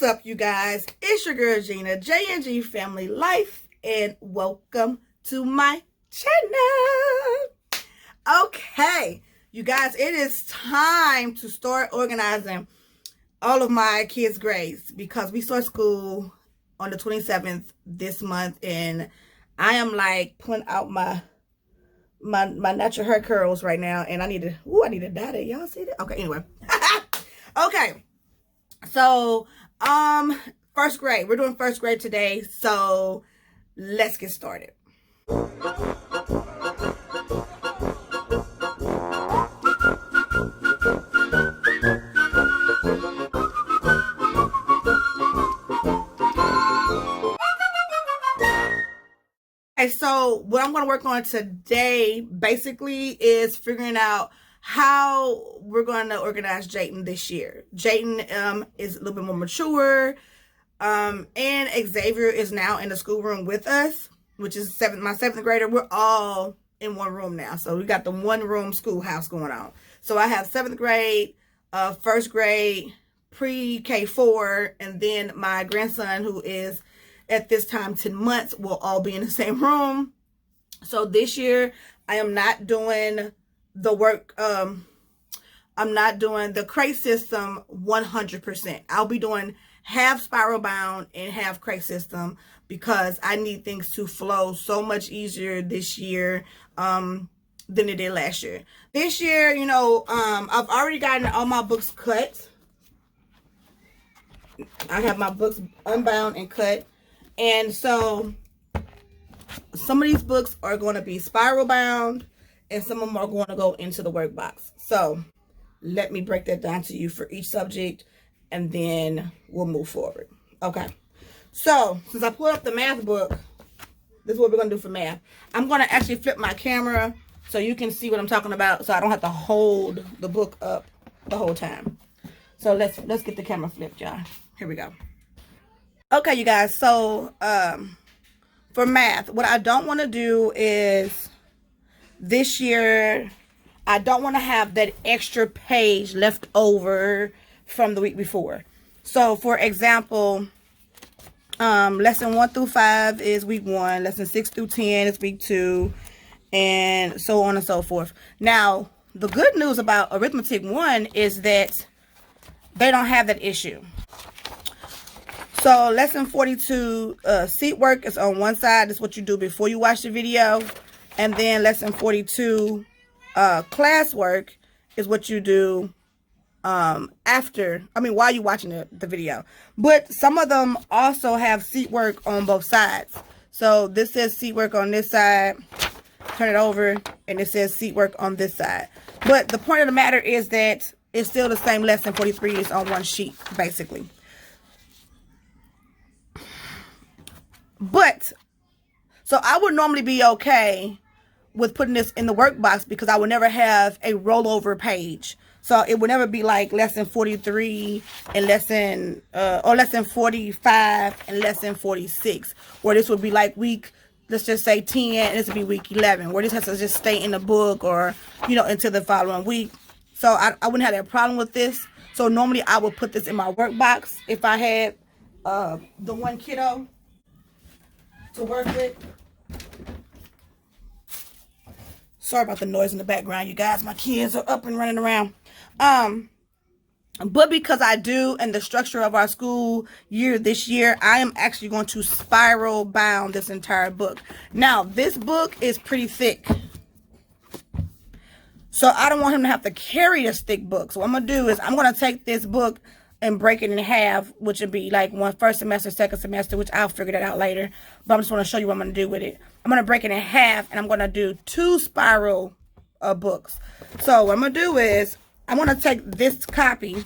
up, you guys? It's your girl Gina, J&G Family Life, and welcome to my channel. Okay, you guys, it is time to start organizing all of my kids' grades because we start school on the 27th this month, and I am like pulling out my natural hair curls right now, and I need to dye that. Y'all see that? Okay, anyway. Okay. So, first grade. We're doing first grade today, so let's get started. Okay, so what I'm going to work on today basically is figuring out how we're going to organize Jayden this year. Jayden is a little bit more mature, and Xavier is now in the schoolroom with us, which is my seventh grader. We're all in one room now, so we got the one room schoolhouse going on. So I have seventh grade, first grade, pre-K4, and then my grandson, who is at this time 10 months, will all be in the same room. So this year I am not doing the work, I'm not doing the crate system 100%. I'll be doing half spiral bound and half crate system because I need things to flow so much easier this year than it did last year. This year, you know, I've already gotten all my books cut. I have my books unbound and cut. And so some of these books are going to be spiral bound, and some of them are going to go into the workbox. So let me break that down to you for each subject, and then we'll move forward. Okay. So since I pulled up the math book, this is what we're going to do for math. I'm going to actually flip my camera so you can see what I'm talking about, so I don't have to hold the book up the whole time. So let's get the camera flipped, y'all. Here we go. Okay, you guys. So for math, what I don't want to do is this year, I don't want to have that extra page left over from the week before. So, for example, lesson 1 through 5 is week 1. Lesson 6 through 10 is week 2. And so on and so forth. Now, the good news about Arithmetic 1 is that they don't have that issue. So, lesson 42, seat work is on one side. That's what you do before you watch the video. And then lesson 42, classwork is what you do while you're watching the video. But some of them also have seat work on both sides. So this says seat work on this side, turn it over, and it says seat work on this side. But the point of the matter is that it's still the same lesson 43 is on one sheet, basically. But, so I would normally be okay with putting this in the workbox because I would never have a rollover page. So it would never be like lesson 43 and lesson 45 and lesson 46. Where this would be like week, let's just say 10, and this would be week 11. Where this has to just stay in the book or, you know, until the following week. So I wouldn't have that problem with this. So normally I would put this in my workbox if I had the one kiddo to work with. Sorry about the noise in the background, you guys. My kids are up and running around. But because I do, and the structure of our school year this year, I am actually going to spiral bound this entire book. Now, this book is pretty thick. So I don't want him to have to carry this thick book. So what I'm going to do is I'm going to take this book and break it in half, which would be like one first semester, second semester, which I'll figure that out later. But I'm just want to show you what I'm going to do with it. I'm going to break it in half, and I'm going to do 2 spiral books. So what I'm going to do is I'm going to take this copy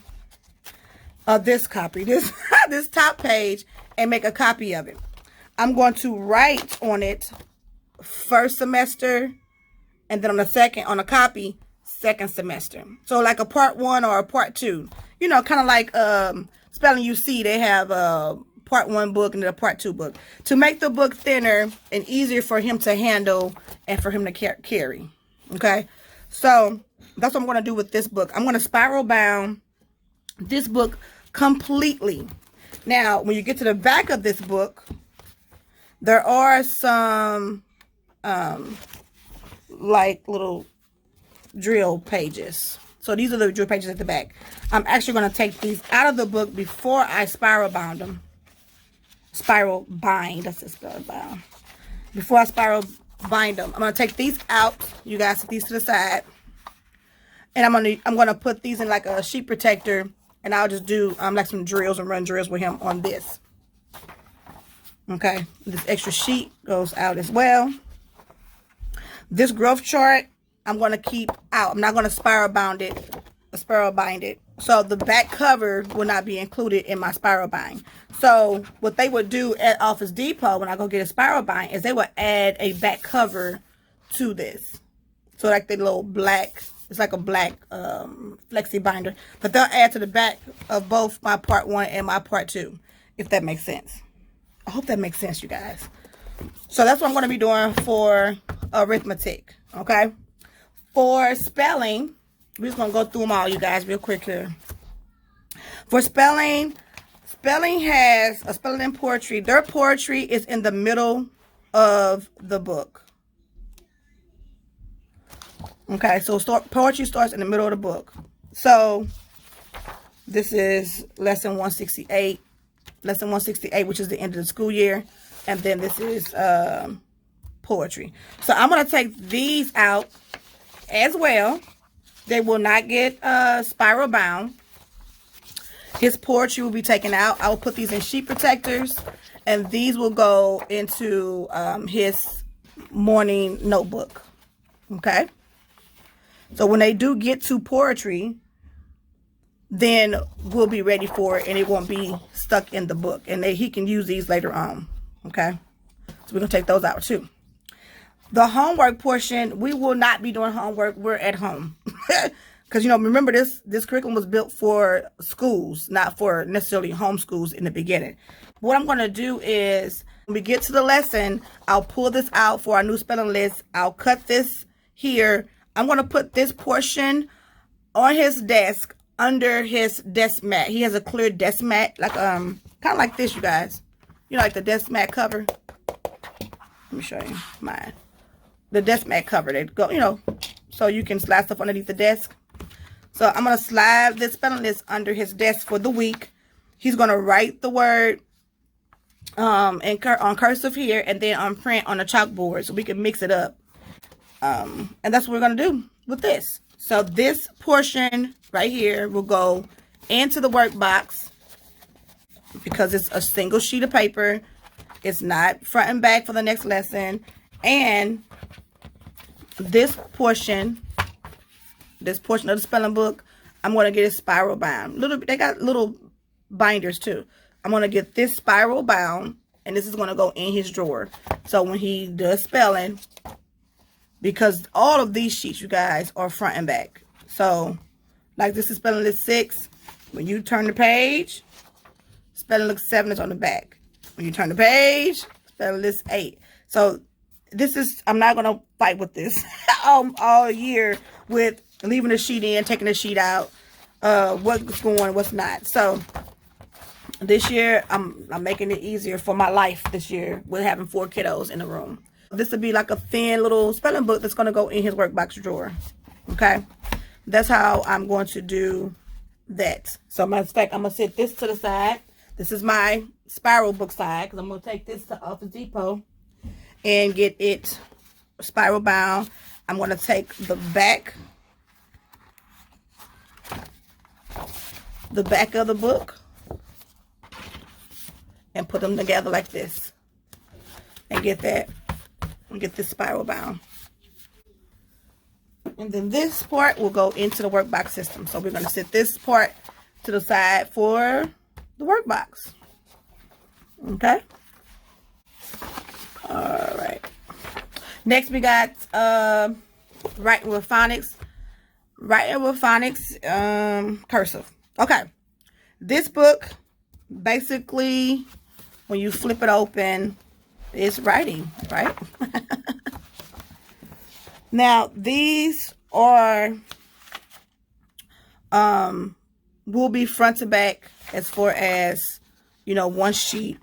of this top page and make a copy of it. I'm going to write on it first semester, and then on a copy, second semester. So like a part 1 or a part 2. You know, kind of like Spelling UC, they have a part 1 book and then a part 2 book. To make the book thinner and easier for him to handle and for him to carry. Okay? So, that's what I'm going to do with this book. I'm going to spiral bound this book completely. Now, when you get to the back of this book, there are some like little drill pages. So these are the drill pages at the back. I'm actually going to take these out of the book before I spiral bind them. Spiral bind. That's a spiral bind. Before I spiral bind them, I'm going to take these out. You guys set these to the side. And I'm gonna put these in like a sheet protector, and I'll just do like some drills and run drills with him on this. Okay, this extra sheet goes out as well. This growth chart I'm gonna keep out. I'm not gonna spiral bind it. So the back cover will not be included in my spiral bind. So what they would do at Office Depot when I go get a spiral bind is they would add a back cover to this. So like the little black, it's like a black flexi binder, but they'll add to the back of both my part 1 and my part 2, if that makes sense. I hope that makes sense, you guys. So that's what I'm going to be doing for arithmetic, okay? For spelling, we're just going to go through them all, you guys, real quick here. For spelling, spelling has a spelling and poetry. Their poetry is in the middle of the book. Okay, so poetry starts in the middle of the book. So this is lesson 168. Lesson 168, which is the end of the school year. And then this is poetry. So I'm going to take these out as well. They will not get spiral bound. His poetry will be taken out. I will put these in sheet protectors. And these will go into his morning notebook. Okay. So when they do get to poetry, then we'll be ready for it, and it won't be stuck in the book. And he can use these later on. Okay. So we're going to take those out too. The homework portion, we will not be doing homework. We're at home. Because, you know, remember this curriculum was built for schools, not for necessarily homeschools in the beginning. What I'm going to do is when we get to the lesson, I'll pull this out for our new spelling list. I'll cut this here. I'm going to put this portion on his desk under his desk mat. He has a clear desk mat, like kind of like this, you guys. You know, like the desk mat cover. Let me show you mine. The desk mat cover. They go, you know, so you can slide stuff underneath the desk. So I'm going to slide this spelling list under his desk for the week. He's going to write the word on cursive here and then on print on the chalkboard so we can mix it up. And that's what we're going to do with this. So this portion right here will go into the workbox because it's a single sheet of paper. It's not front and back for the next lesson. And this portion of the spelling book, I'm going to get a spiral bound. They got little binders too. I'm going to get this spiral bound, and this is going to go in his drawer. So when he does spelling, because all of these sheets, you guys, are front and back. So, like this is spelling list 6. When you turn the page, spelling list 7 is on the back. When you turn the page, spelling list 8. So, this is, I'm not going to fight with this all year with leaving the sheet in, taking the sheet out, what's going, what's not. So, this year, I'm making it easier for my life this year with having 4 kiddos in the room. This would be like a thin little spelling book that's going to go in his workbox drawer. Okay. That's how I'm going to do that. So, matter of fact, I'm going to set this to the side. This is my spiral book side because I'm going to take this to Office Depot and get it spiral bound. I'm going to take the back of the book and put them together like this and get that. And get this spiral bound. And then this part will go into the workbox system. So we're going to set this part to the side for the workbox. Okay. All right. Next we got writing with phonics. Writing with phonics cursive. Okay. This book, basically, when you flip it open, it's writing, right? Now, these are, will be front to back as far as you know, one sheet,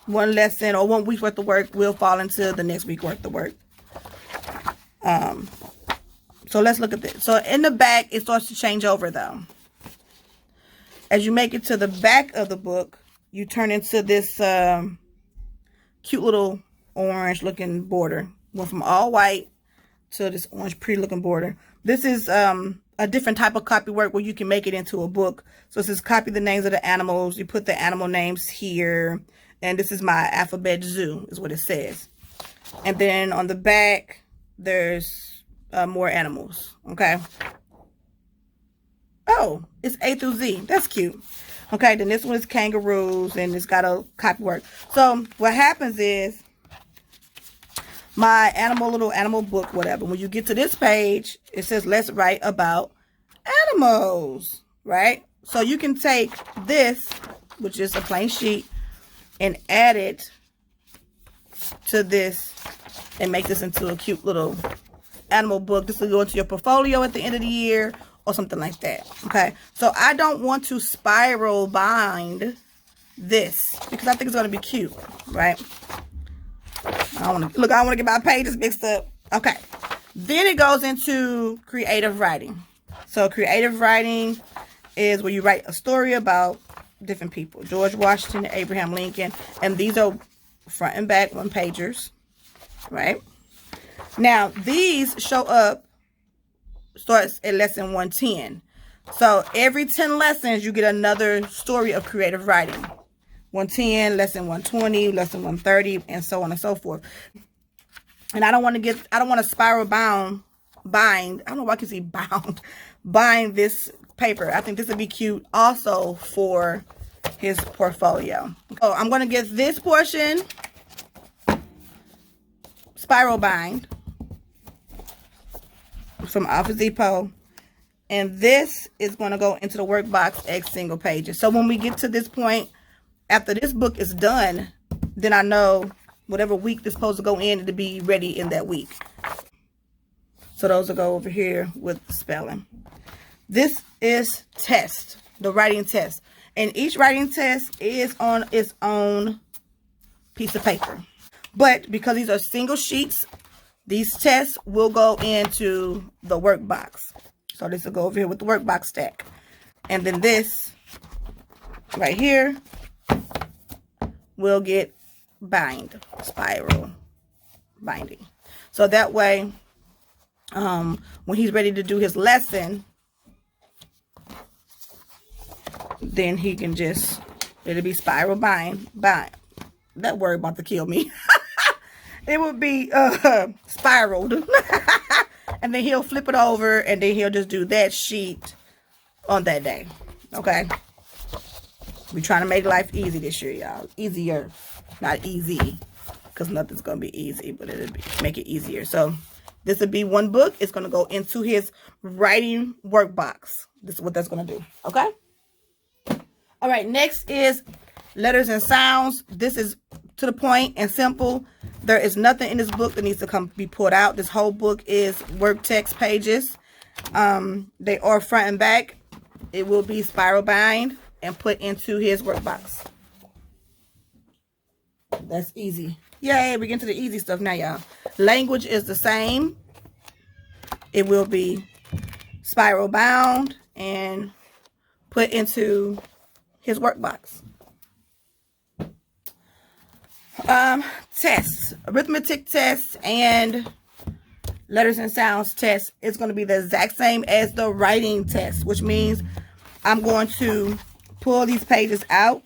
one lesson, or 1 week's worth of work will fall into the next week's worth of work. So let's look at this. So in the back, it starts to change over though. As you make it to the back of the book, you turn into this cute little orange looking border. Went from all white to this orange pretty looking border. This is a different type of copy work where you can make it into a book. So it says copy the names of the animals. You put the animal names here. And this is my alphabet zoo is what it says. And then on the back, there's more animals. Okay. Oh, it's A through Z. That's cute. Okay, then this one is kangaroos, and it's got a copy work. So what happens is my little animal book, whatever. When you get to this page, it says let's write about animals, right? So you can take this, which is a plain sheet, and add it to this and make this into a cute little animal book. This will go into your portfolio at the end of the year or something like that. Okay, so I don't want to spiral bind this because I think it's going to be cute, right? I don't want to get my pages mixed up. Okay, then it goes into creative writing. So creative writing is where you write a story about different people, George Washington, Abraham Lincoln, and these are front and back one pagers, right? Now these show up, starts at lesson 110. So every 10 lessons you get another story of creative writing. 110, lesson 120, lesson 130, and so on and so forth. And I don't want to spiral bind. I don't know why I can see bind this paper. I think this would be cute also for his portfolio. Oh, I'm going to get this portion spiral bind from Office Depot, and this is going to go into the Workbox X single pages. So when we get to this point, after this book is done, then I know whatever week it's supposed to go in, it'll be ready in that week. So those will go over here with the spelling. This is test, the writing test. And each writing test is on its own piece of paper. But because these are single sheets, these tests will go into the workbox. So this will go over here with the workbox stack. And then this right here will get spiral binding. So that way, when he's ready to do his lesson, then he can just, it'll be spiral bind. That word about to kill me. It would be spiraled. And then he'll flip it over, and then he'll just do that sheet on that day. Okay? We're trying to make life easy this year, y'all. Easier. Not easy. Because nothing's going to be easy, but it'll make it easier. So this would be one book. It's going to go into his writing workbox. This is what that's going to do. Okay? All right. Next is letters and sounds. This is to the point and simple. There is nothing in this book that needs to be pulled out. This whole book is work text pages. They are front and back. It will be spiral bind and put into his workbox. That's easy. Yay, we get into the easy stuff now, y'all. Language is the same. It will be spiral bound and put into his workbox. Tests, arithmetic tests and letters and sounds test is going to be the exact same as the writing test, which means I'm going to pull these pages out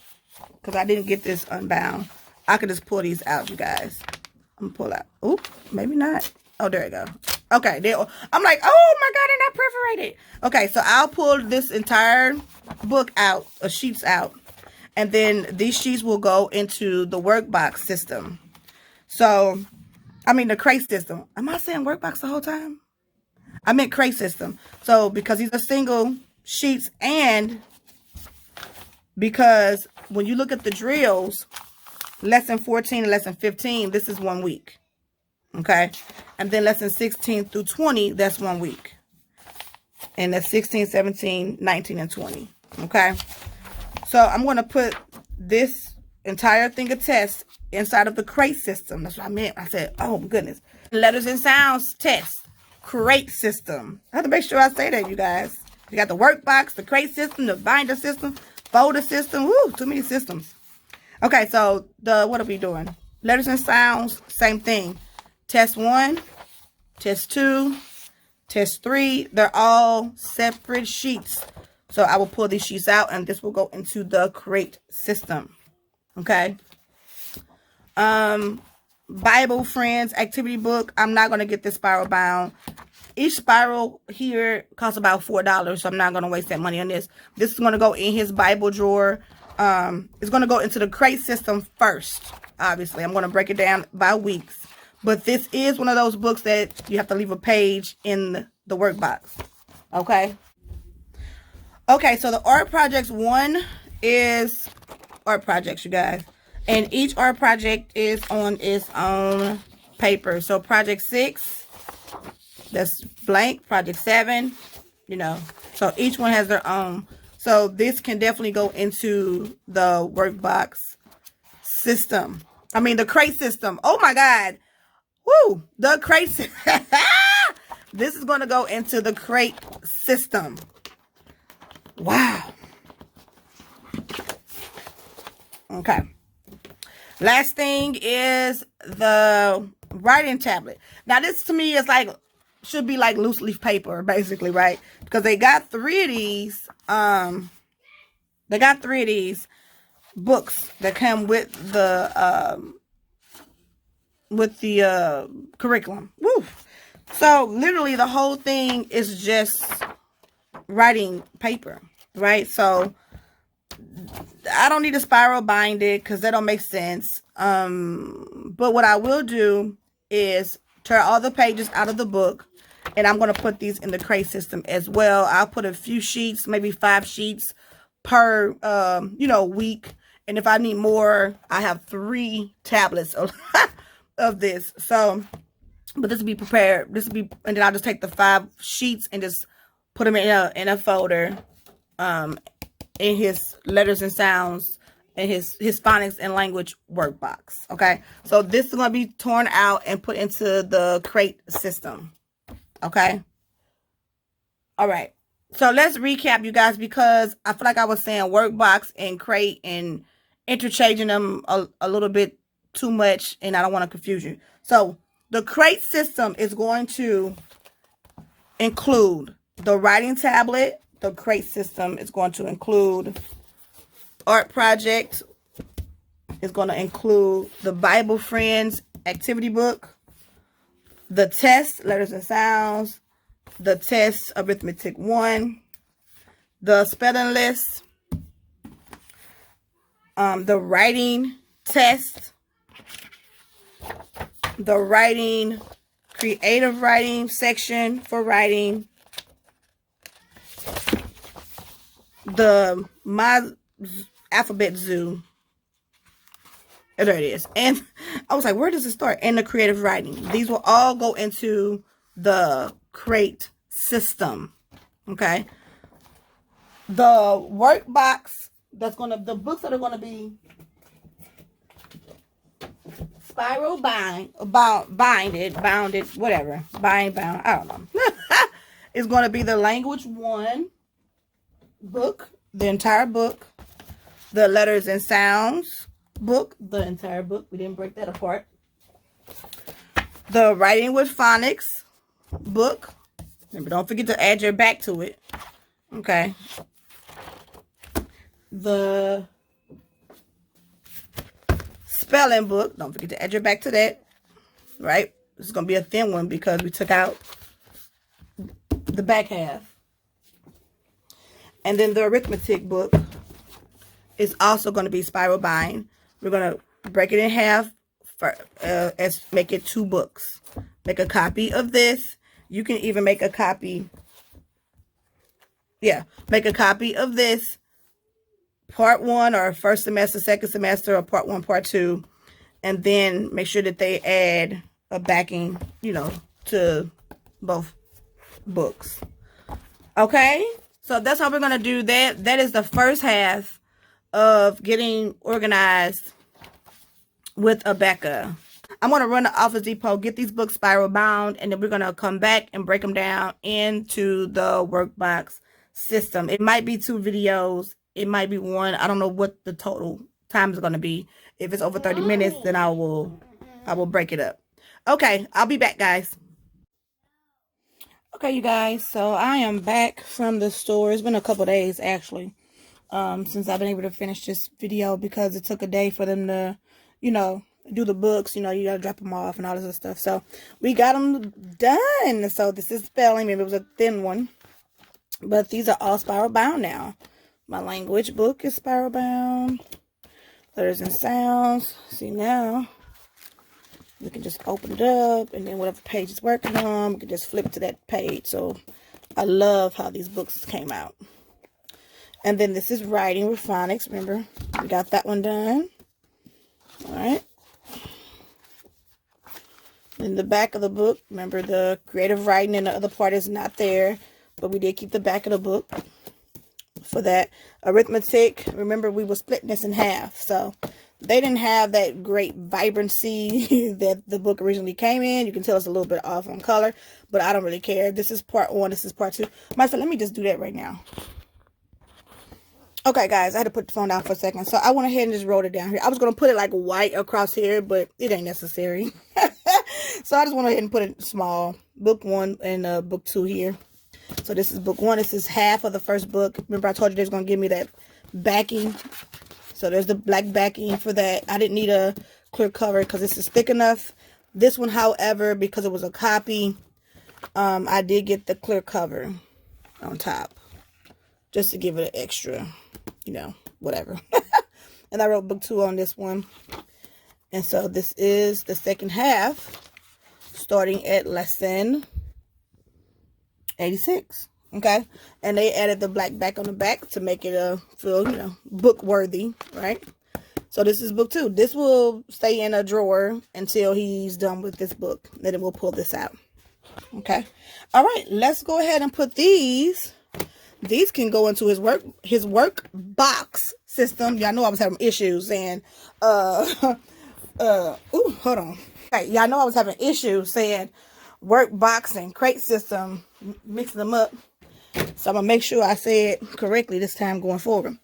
because I didn't get this unbound. I could just pull these out, you guys. I'm gonna pull out. Oop, maybe not. Oh, there we go. Okay, I'm like, oh my God, they're not perforated. Okay, so I'll pull this entire book out, sheets out. And then these sheets will go into the workbox system. So, I mean the crate system. Am I saying workbox the whole time? I meant crate system. So, because these are single sheets and because when you look at the drills, lesson 14 and lesson 15, this is 1 week. Okay? And then lesson 16 through 20, that's 1 week. And that's 16, 17, 19, and 20. Okay? So I'm going to put this entire thing of tests inside of the crate system. That's what I meant. I said, oh my goodness. Letters and sounds test. Crate system. I have to make sure I say that, you guys. You got the workbox, the crate system, the binder system, folder system. Woo, too many systems. Okay, so what are we doing? Letters and sounds, same thing. Test 1, test 2, test 3. They're all separate sheets. So I will pull these sheets out and this will go into the crate system. Okay. Bible Friends activity book. I'm not going to get this spiral bound. Each spiral here costs about $4, so I'm not going to waste that money on this. This is going to go in his Bible drawer. It's going to go into the crate system first. Obviously, I'm going to break it down by weeks. But this is one of those books that you have to leave a page in the workbox. Okay. Okay, so the art projects, one is art projects, you guys. And each art project is on its own paper. So project 6, that's blank. Project 7, you know. So each one has their own. So this can definitely go into the workbox system. I mean, the crate system. Oh my God. Woo! The crate system. This is going to go into the crate system. Wow. Okay. Last thing is the writing tablet. Now this to me is like, should be like loose leaf paper, basically, right? Because they got 3 of these. They got 3 of these books that come with the curriculum. Woo! So literally the whole thing is just writing paper, right? So I don't need to spiral bind it because that don't make sense. But what I will do is tear all the pages out of the book, and I'm going to put these in the crate system as well. I'll put a few sheets, maybe 5 sheets per week, and if I need more, I have 3 tablets of this. So, but this will be prepared. This will be, and then I'll just take the 5 sheets and just put them in a folder. In his letters and sounds and his phonics and language workbox. Okay. So this is going to be torn out and put into the crate system. Okay. All right. So let's recap, you guys, because I feel like I was saying workbox and crate and interchanging them a little bit too much, and I don't want to confuse you. So the crate system is going to include the writing tablet. The crate system is going to include art project. It's going to include the Bible Friends activity book, the test, letters and sounds, the test, arithmetic 1, the spelling list, the writing test, the writing, creative writing section for writing, the My Alphabet Zoo. And there it is. And I was like, where does it start? And the creative writing. These will all go into the crate system. Okay. The workbox the books that are gonna be spiral bounded, whatever. Bound, I don't know. It's gonna be the language 1 book, the entire book, the letters and sounds book, the entire book. We didn't break that apart. The writing with phonics book. Remember, don't forget to add your back to it. Okay. The spelling book. Don't forget to add your back to that. Right? This is going to be a thin one because we took out the back half. And then the arithmetic book is also going to be spiral bind. We're going to break it in half as make it 2 books. Make a copy of this. You can even make a copy. Yeah, make a copy of this. Part 1 or first semester, second semester, or part 1, part 2. And then make sure that they add a backing, to both books. Okay? So that's how we're going to do that. That is the first half of getting organized with Abeka. I'm going to run to Office Depot, get these books spiral bound, and then we're going to come back and break them down into the Workbox system. It might be 2 videos. It might be 1. I don't know what the total time is going to be. If it's over 30 minutes, then I will break it up. Okay, I'll be back, guys. Okay, you guys, so I am back from the store. It's been a couple days, actually, since I've been able to finish this video, because it took a day for them to, you know, do the books. You know, you gotta drop them off and all this other stuff. So we got them done. So this is spelling. Maybe it was a thin one, but these are all spiral bound now. My language book is spiral bound. Letters and sounds. See, now we can just open it up, and then whatever page it's working on, we can just flip to that page. So I love how these books came out. And then this is writing with phonics. Remember, we got that one done. All right. In the back of the book, remember, the creative writing and the other part is not there, but we did keep the back of the book for that. Arithmetic, remember, we were splitting this in half, so they didn't have that great vibrancy that the book originally came in. You can tell it's a little bit off on color, but I don't really care. This is part 1, this is part 2. Myself, let me just do that right now. Okay, guys, I had to put the phone down for a second, so I went ahead and just wrote it down here. I was going to put it like white across here, but it ain't necessary. So I just went ahead and put it small. Book 1 and book 2 here. So this is book 1. This is half of the first book. Remember, I told you they was going to give me that backing. So there's the black backing for that. I didn't need a clear cover because this is thick enough. This one, however, because it was a copy, I did get the clear cover on top, just to give it an extra, you know, whatever. And I wrote book 2 on this one. And so this is the second half, starting at lesson 86. Okay. And they added the black back on the back to make it feel, you know, book worthy, right? So this is book 2. This will stay in a drawer until he's done with this book. Then we'll pull this out. Okay. All right. Let's go ahead and put these. These can go into his Workbox system. Y'all know I was having issues, and ooh, hold on. Okay, y'all know I was having issues saying Workbox and crate system, mixing them up. So I'm gonna make sure I say it correctly this time going forward.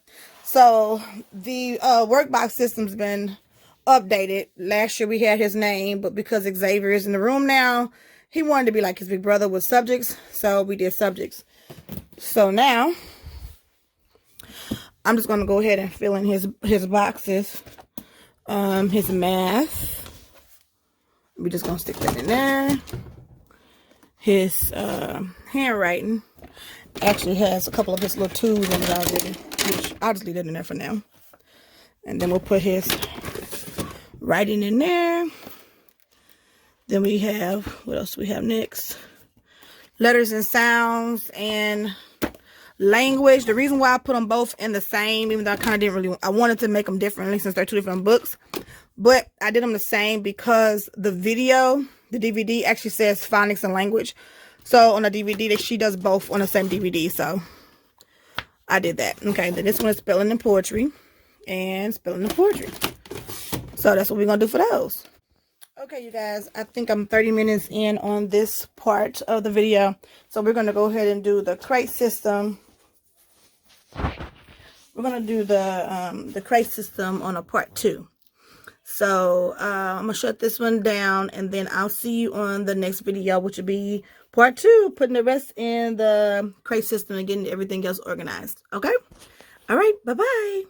So the Workbox system's been updated. Last year we had his name, but because Xavier is in the room now, he wanted to be like his big brother with subjects, so we did subjects. So now I'm just going to go ahead and fill in his boxes. His math, we're just going to stick that in there. His handwriting actually has a couple of his little tools in it already, which I'll just leave that in there for now. And then we'll put his writing in there. Then we have, what else do we have next? Letters and sounds and language. The reason why I put them both in the same, even though I kind of didn't really, I wanted to make them differently since they're 2 different books, but I did them the same because the video, the DVD actually says phonics and language. So on the DVD, she does both on the same DVD. So I did that. Okay, then this one is spelling and poetry and spelling and poetry. So that's what we're going to do for those. Okay, you guys, I think I'm 30 minutes in on this part of the video. So we're going to go ahead and do the crate system. We're going to do the crate system on a part 2. So I'm going to shut this one down, and then I'll see you on the next video, which will be part 2, putting the rest in the crate system and getting everything else organized. Okay? All right, bye-bye.